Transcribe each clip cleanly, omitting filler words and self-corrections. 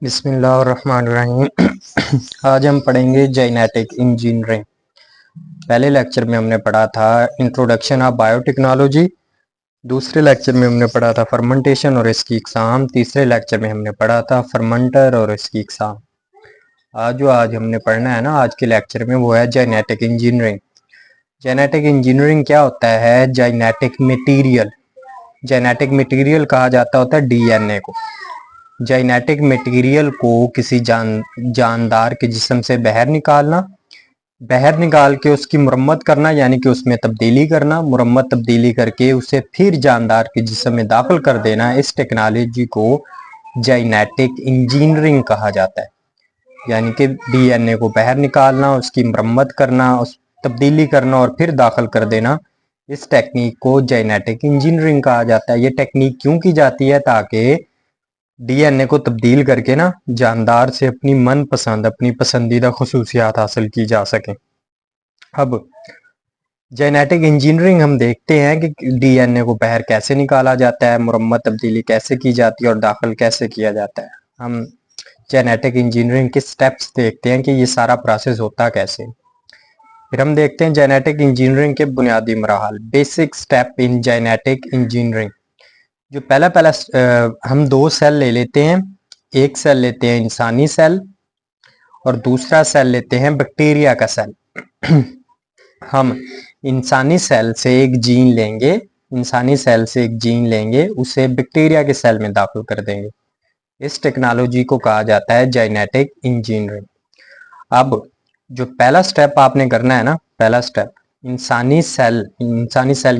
बिस्मिल्लाहिर्रहमानिर्रहीम। आज हम पढ़ेंगे जेनेटिक इंजीनियरिंग। पहले लेक्चर में हमने पढ़ा था इंट्रोडक्शन ऑफ बायोटेक्नोलॉजी, दूसरे लेक्चर में हमने पढ़ा था फर्मेंटेशन और इसकी इकसाम, तीसरे लेक्चर में हमने पढ़ा था फर्मेंटर और इसकी इकसाम। आज हमने पढ़ना है ना आज के लेक्चर में, वो है जेनेटिक इंजीनियरिंग। जेनेटिक इंजीनियरिंग क्या होता है? जेनेटिक मटीरियल, जेनेटिक मटीरियल कहा जाता होता है डीएनए को। जेनेटिक मटेरियल को किसी जानदार के जिस्म से बाहर निकाल के उसकी मुरम्मत करना, यानी कि उसमें तब्दीली करना, मुरम्मत तब्दीली करके उसे फिर जानदार के जिस्म में दाखिल कर देना। इस टेक्नोलॉजी को जेनेटिक इंजीनियरिंग कहा जाता है। यानी कि डीएनए को बाहर निकालना, उसकी मुरम्मत करना, उस तब्दीली करना और फिर दाखिल कर देना, इस टेक्निक को जेनेटिक इंजीनियरिंग कहा जाता है। ये टेक्निक क्यों की जाती है? ताकि डीएनए को तब्दील करके ना जानदार से अपनी मनपसंद, अपनी पसंदीदा खुसूसियात हासिल की जा सके। अब जेनेटिक इंजीनियरिंग हम देखते हैं कि डीएनए को बाहर कैसे निकाला जाता है, मुरम्मत तब्दीली कैसे की जाती है और दाखिल कैसे किया जाता है। हम जेनेटिक इंजीनियरिंग के स्टेप्स देखते हैं कि ये सारा प्रोसेस होता कैसे। फिर हम देखते हैं जेनेटिक इंजीनियरिंग के बुनियादी मराहल, basic step in genetic engineering. जो पहला हम दो सेल ले लेते हैं। एक सेल लेते हैं इंसानी सेल और दूसरा सेल लेते हैं बैक्टीरिया का सेल। हम इंसानी सेल से एक जीन लेंगे, उसे बैक्टीरिया के सेल में दाखिल कर देंगे। इस टेक्नोलॉजी को कहा जाता है जेनेटिक इंजीनियरिंग। अब जो पहला स्टेप आपने करना है ना, पहला स्टेप, इंसानी सेल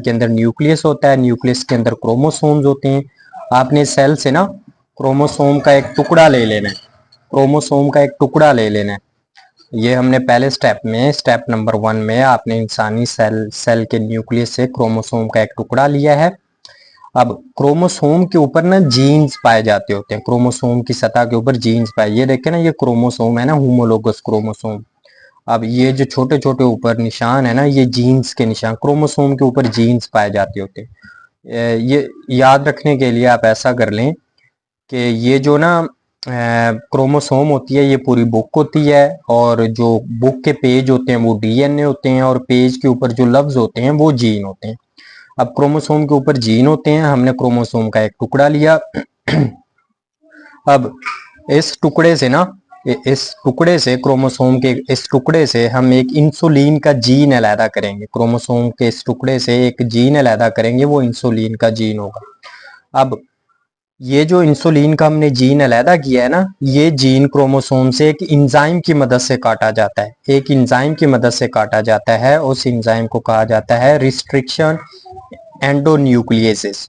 के अंदर न्यूक्लियस होता है, न्यूक्लियस के अंदर क्रोमोसोम्स होते हैं। आपने सेल से ना क्रोमोसोम का एक टुकड़ा ले लेना है। ये हमने पहले स्टेप में, स्टेप नंबर 1 में आपने इंसानी सेल के न्यूक्लियस से क्रोमोसोम का एक टुकड़ा लिया है। अब क्रोमोसोम के ऊपर ना जीन्स पाए जाते होते हैं, क्रोमोसोम की सतह के ऊपर जीन्स पाए। ये देखे ना, ये क्रोमोसोम है ना, होमोलोगस क्रोमोसोम। अब ये जो छोटे छोटे ऊपर निशान है ना, ये जीन्स के निशान, क्रोमोसोम के ऊपर जीन्स पाए जाते होते हैं। ये याद रखने के लिए आप ऐसा कर लें कि ये जो ना क्रोमोसोम होती है, ये पूरी बुक होती है और जो बुक के पेज होते हैं वो डीएनए होते हैं और पेज के ऊपर जो लफ्ज होते हैं वो जीन होते हैं। अब क्रोमोसोम के ऊपर जीन होते हैं, हमने क्रोमोसोम का एक टुकड़ा लिया। अब इस टुकड़े से क्रोमोसोम के इस टुकड़े से हम एक इंसुलिन का जीन अलैदा करेंगे। क्रोमोसोम के इस टुकड़े से एक जीन अलैदा करेंगे, वो इंसुलिन का जीन होगा। अब ये जो इंसुलिन का हमने जीन अलैदा किया है ना, ये जीन क्रोमोसोम से एक एंजाइम की मदद से काटा जाता है। उस एंजाइम को कहा जाता है रिस्ट्रिक्शन एंडोन्यूक्लियेसिस।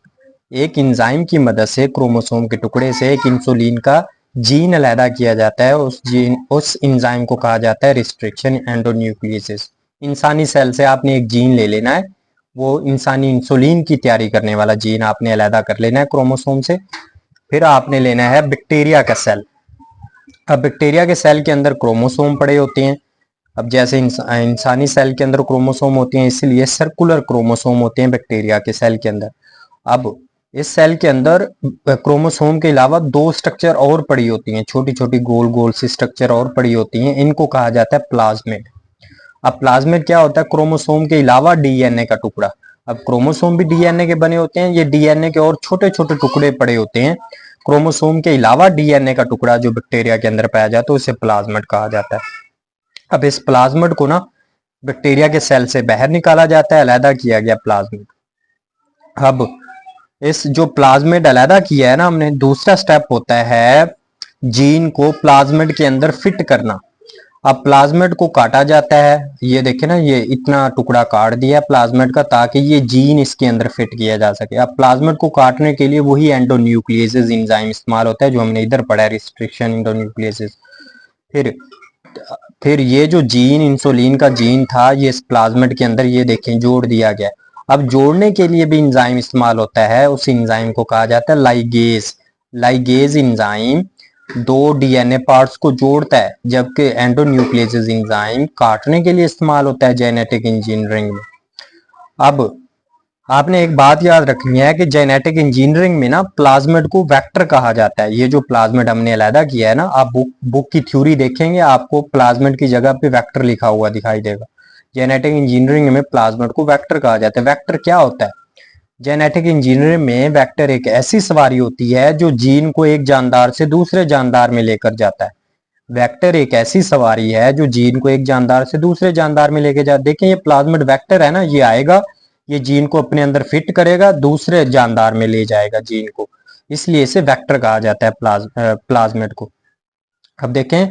एक एंजाइम की मदद से क्रोमोसोम के टुकड़े से एक इंसुलिन का जीन अलैदा किया जाता है। उस एंजाइम को कहा जाता है रिस्ट्रिक्शन एंडोन्यूक्लियेसिस। इंसानी सेल से आपने एक जीन ले लेना है, वो इंसानी इंसुलिन की तैयारी करने वाला जीन आपने अलैदा कर लेना है क्रोमोसोम से। फिर आपने लेना है बैक्टीरिया का सेल। अब बैक्टीरिया के सेल के अंदर क्रोमोसोम पड़े होते हैं। अब जैसे इंसानी सेल के अंदर क्रोमोसोम होते हैं, इसलिए सर्कुलर क्रोमोसोम होते हैं बैक्टीरिया के सेल के अंदर। अब इस सेल के अंदर क्रोमोसोम के अलावा दो स्ट्रक्चर और पड़ी होती हैं, छोटी छोटी गोल गोल सी स्ट्रक्चर और पड़ी होती हैं, इनको कहा जाता है प्लाज्मिड। अब प्लाज्मिड क्या होता है? क्रोमोसोम के अलावा डीएनए का टुकड़ा। अब क्रोमोसोम भी डीएनए के बने होते हैं, ये डीएनए के और छोटे छोटे टुकड़े पड़े होते हैं। क्रोमोसोम के अलावा डीएनए का टुकड़ा जो बैक्टीरिया के अंदर पाया जाता है उसे प्लाज्मिड कहा जाता है। अब इस प्लाज्मिड को ना बैक्टीरिया के सेल से बाहर निकाला जाता है, अलैदा किया गया प्लाज्मिड। अब इस जो प्लाज्मिड अलैदा किया है ना हमने, दूसरा स्टेप होता है जीन को प्लाज्मिड के अंदर फिट करना। अब प्लाज्मिड को काटा जाता है, ये देखे ना, ये इतना टुकड़ा काट दिया प्लाज्मिड का ताकि ये जीन इसके अंदर फिट किया जा सके। अब प्लाज्मिड को काटने के लिए वही एंडोन्यूक्लियेसिस एंजाइम इस्तेमाल होता है जो हमने इधर पढ़ा है, रिस्ट्रिक्शन एंडोन्यूक्लियेसिस। फिर ये जो जीन, इंसुलिन का जीन था, ये इस प्लाज्मिड के अंदर ये देखें जोड़ दिया गया। अब जोड़ने के लिए भी एंजाइम इस्तेमाल होता है, उस एंजाइम को कहा जाता है लाइगेज एंजाइम दो डीएनए पार्ट्स को जोड़ता है, जबकि एंडोन्यूक्लियेसिस एंजाइम काटने के लिए इस्तेमाल होता है जेनेटिक इंजीनियरिंग में। अब आपने एक बात याद रखनी है कि जेनेटिक इंजीनियरिंग में ना प्लाज्मिड को वेक्टर कहा जाता है। ये जो प्लाज्मिड हमने अलहदा किया है ना, आप बुक की थ्योरी देखेंगे, आपको प्लाज्मिड की जगह पे वेक्टर लिखा हुआ दिखाई देगा। जेनेटिक इंजीनियरिंग में प्लाज्मिड को वेक्टर कहा जाता है। वेक्टर क्या होता है? जेनेटिक इंजीनियरिंग में वेक्टर एक ऐसी सवारी होती है जो जीन को एक जानदार से दूसरे जानदार में लेकर जाता है। वेक्टर एक ऐसी सवारी है जो जीन को एक जानदार से दूसरे जानदार में लेके जा, देखें ये प्लाज्मिड वेक्टर है ना, ये आएगा, ये जीन को अपने अंदर फिट करेगा, दूसरे जानदार में ले जाएगा जीन को, इसलिए इसे वेक्टर कहा जाता है प्लाज्मिड को। अब देखें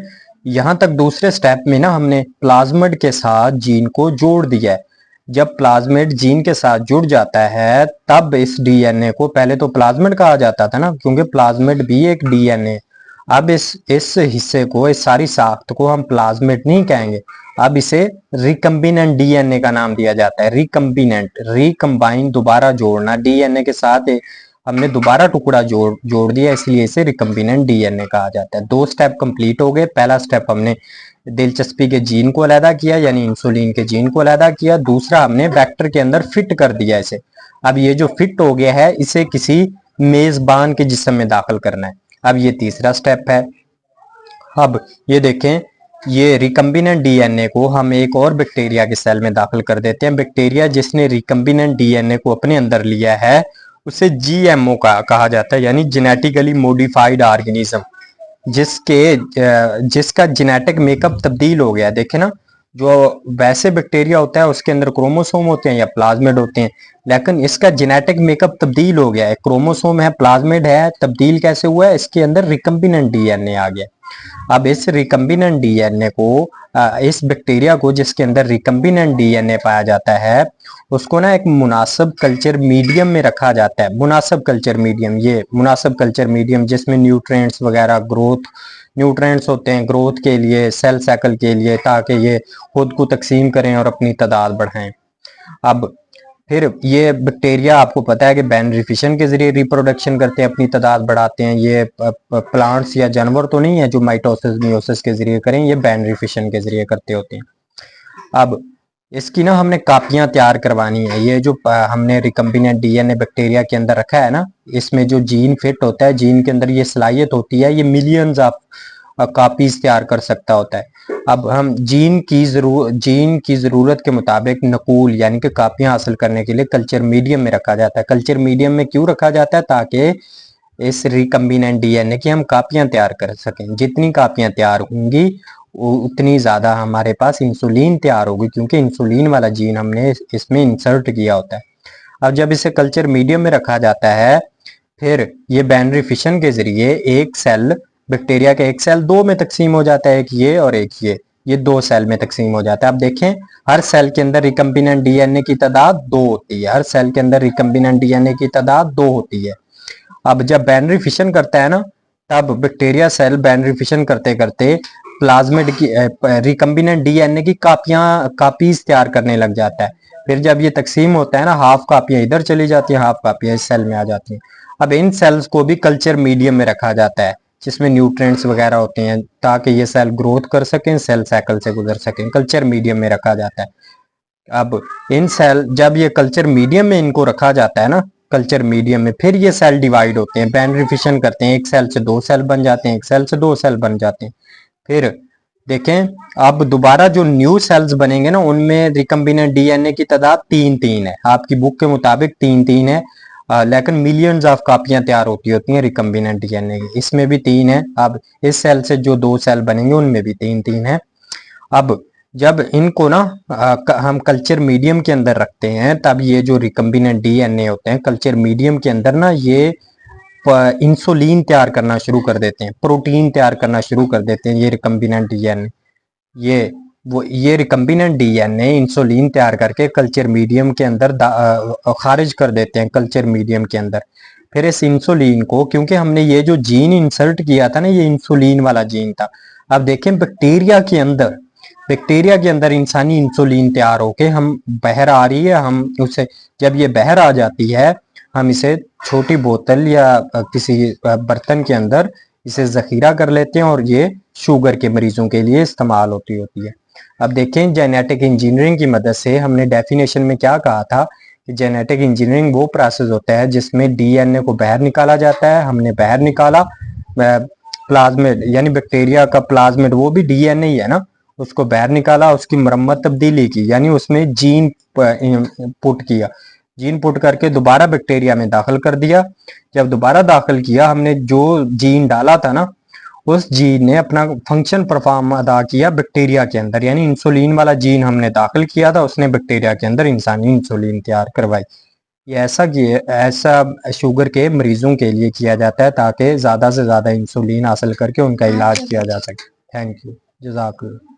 यहां तक दूसरे स्टेप में ना हमने प्लाज्मिड के साथ जीन को जोड़ दिया है। जब प्लाज्मिड जीन के साथ जुड़ जाता है तब इस डीएनए को, पहले तो प्लाज्मिड कहा जाता था ना, क्योंकि प्लाज्मिड भी एक डीएनए। अब इस हिस्से को, इस सारी साख्त को हम प्लाज्मिड नहीं कहेंगे, अब इसे रिकम्बिनेंट डीएनए का नाम दिया जाता है। रिकम्बिनेंट, रिकम्बाइन, दोबारा जोड़ना, डीएनए के साथ हमने दोबारा टुकड़ा जोड़ दिया, इसलिए इसे रिकम्बिनेंट डीएनए कहा जाता है। दो स्टेप कंप्लीट हो गए। पहला स्टेप हमने दिलचस्पी के जीन को अलहदा किया, यानी इंसुलिन के जीन को अलहदा किया। दूसरा हमने वेक्टर के अंदर फिट कर दिया इसे। अब ये जो फिट हो गया है इसे किसी मेजबान के जिस्म में दाखिल करना है। अब ये तीसरा स्टेप है। अब ये देखें, ये रिकम्बिनेंट डीएनए को हम एक और बैक्टीरिया के सेल में दाखिल कर देते हैं। बैक्टीरिया जिसने रिकम्बिनेंट डीएनए को अपने अंदर लिया है उसे जीएमओ कहा जाता है, यानी जेनेटिकली मॉडिफाइड ऑर्गेनिज्म, जिसका जेनेटिक मेकअप तब्दील हो गया। देखे ना, जो वैसे बैक्टीरिया होता है उसके अंदर क्रोमोसोम होते हैं या प्लाज्मिड होते हैं, लेकिन इसका जेनेटिक मेकअप तब्दील हो गया है। क्रोमोसोम है, प्लाज्मिड है, तब्दील कैसे हुआ है? इसके अंदर रिकम्बिनेंट डीएनए आ गया। अब इस रिकम्बिनेंट डीएनए को, इस बैक्टीरिया को जिसके अंदर रिकम्बिनेंट डीएनए पाया जाता है, उसको ना एक मुनासिब कल्चर मीडियम में रखा जाता है। मुनासिब कल्चर मीडियम, ये मुनासिब कल्चर मीडियम जिसमें न्यूट्रिएंट्स वगैरह, न्यूट्रिएंट्स होते हैं ग्रोथ के लिए, सेल साइकिल के लिए, ताकि ये खुद को तकसीम करें और अपनी तादाद बढ़ाएं। अब फिर ये बैक्टीरिया, आपको पता है कि बैनरी फिशन के जरिए रिप्रोडक्शन करते हैं, अपनी तादाद बढ़ाते हैं। ये प्लांट्स या जानवर तो नहीं है जो माइटोसिस मियोसिस के जरिए करें, ये बैनरी फिशन के जरिए करते होते हैं। अब इसकी ना हमने कापियां तैयार करवानी है। ये जो हमने रिकम्बिनेंट डीएनए बैक्टीरिया के अंदर रखा है ना, इसमें जो जीन फिट होता है, जीन के अंदर ये सलाहियत होती है, ये मिलियंस ऑफ कॉपीज तैयार कर सकता होता है। अब हम जीन की जरूरत के मुताबिक नकूल यानी कि कापियां हासिल करने के लिए कल्चर मीडियम में रखा जाता है। कल्चर मीडियम में क्यों रखा जाता है? ताकि इस रिकम्बिनेंट डीएनए की हम कापियां तैयार कर सकें। जितनी कापियां तैयार होंगी उतनी ज्यादा हमारे पास इंसुलिन तैयार होगी, क्योंकि इंसुलिन वाला जीन हमने इसमें इंसर्ट किया होता है। अब जब इसे कल्चर मीडियम में रखा जाता है, फिर ये बाइनरी फिशन के जरिए एक सेल, बैक्टीरिया का एक सेल दो में तकसीम हो जाता है, एक ये और एक ये दो सेल में तकसीम हो जाता है। अब देखें, हर सेल के अंदर रिकम्बिनेंट डीएनए की तादाद 2 होती है। हर सेल के अंदर रिकम्बिनेंट डीएनए की तादाद 2 होती है। अब जब बाइनरी फिशन करता है ना, तब बैक्टीरिया सेल बाइनरी फिशन करते करते प्लाज्मिड की, रिकम्बिनेंट डीएनए की कापीज तैयार करने लग जाता है। फिर जब ये तकसीम होता है ना, हाफ कापियां इधर चली जाती हैं, हाफ कापियां इस सेल में आ जाती हैं। अब इन सेल्स को भी कल्चर मीडियम में रखा जाता है जिसमें न्यूट्रिएंट्स वगैरह होते हैं, ताकि ये सेल ग्रोथ कर सकें, सेल साइकिल से गुजर सकें। कल्चर मीडियम में रखा जाता है। अब इन सेल, जब ये कल्चर मीडियम में इनको रखा जाता है ना, कल्चर मीडियम में, फिर ये सेल डिवाइड होते हैं, बाइनरी फिशन करते हैं, एक सेल से 2 सेल बन जाते हैं, एक सेल से 2 सेल बन जाते हैं। फिर देखें, अब दोबारा जो न्यू सेल्स बनेंगे ना, उनमें रिकम्बिनेंट डीएनए की तादाद 3 है। आपकी बुक के मुताबिक 3 है, लेकिन मिलियंस ऑफ कापियां तैयार होती हैं रिकम्बिनेंट डीएनए की। इसमें भी 3 है। अब इस सेल से जो 2 सेल बनेंगे उनमें भी 3 है। अब जब इनको ना हम कल्चर मीडियम के अंदर रखते हैं, तब ये जो रिकम्बिनेंट डीएनए होते हैं कल्चर मीडियम के अंदर ना, ये इंसुलिन तैयार करना शुरू कर देते हैं, प्रोटीन तैयार करना शुरू कर देते हैं। ये रिकम्बिनेंट डीएनए, ये रिकम्बिनेंट डीएनए इंसुलिन तैयार करके कल्चर मीडियम के अंदर खारिज कर देते हैं, कल्चर मीडियम के अंदर। फिर इस इंसुलिन को, क्योंकि हमने ये जो जीन इंसर्ट किया था ना, ये इंसुलिन वाला जीन था। अब देखें, बैक्टीरिया के अंदर इंसानी इंसुलिन तैयार होके हम बाहर आ रही है, हम उसे, जब ये बाहर आ जाती है, हम इसे छोटी बोतल या किसी बर्तन के अंदर इसे जखीरा कर लेते हैं, और ये शुगर के मरीजों के लिए इस्तेमाल होती है। अब देखें, जेनेटिक इंजीनियरिंग की मदद से हमने डेफिनेशन में क्या कहा था कि जेनेटिक इंजीनियरिंग वो प्रोसेस होता है जिसमें डीएनए को बाहर निकाला जाता है। हमने बाहर निकाला प्लाज्मिड यानी बैक्टीरिया का प्लाज्मिड, वो भी डीएनए ही है ना, उसको बाहर निकाला, उसकी मरम्मत तब्दीली की, यानी उसमें जीन पुट किया, जीन पुट करके दोबारा बैक्टीरिया में दाखिल कर दिया। जब दोबारा दाखिल किया, हमने जो जीन डाला था ना, उस जीन ने अपना फंक्शन परफॉर्म अदा किया बैक्टीरिया के अंदर, यानी इंसुलिन वाला जीन हमने दाखिल किया था, उसने बैक्टीरिया के अंदर इंसानी इंसुलिन तैयार करवाई। ये ऐसा शुगर के मरीजों के लिए किया जाता है ताकि ज्यादा से ज्यादा इंसुलिन हासिल करके उनका इलाज किया जा सके। थैंक यू, जज़ाकल्लाह।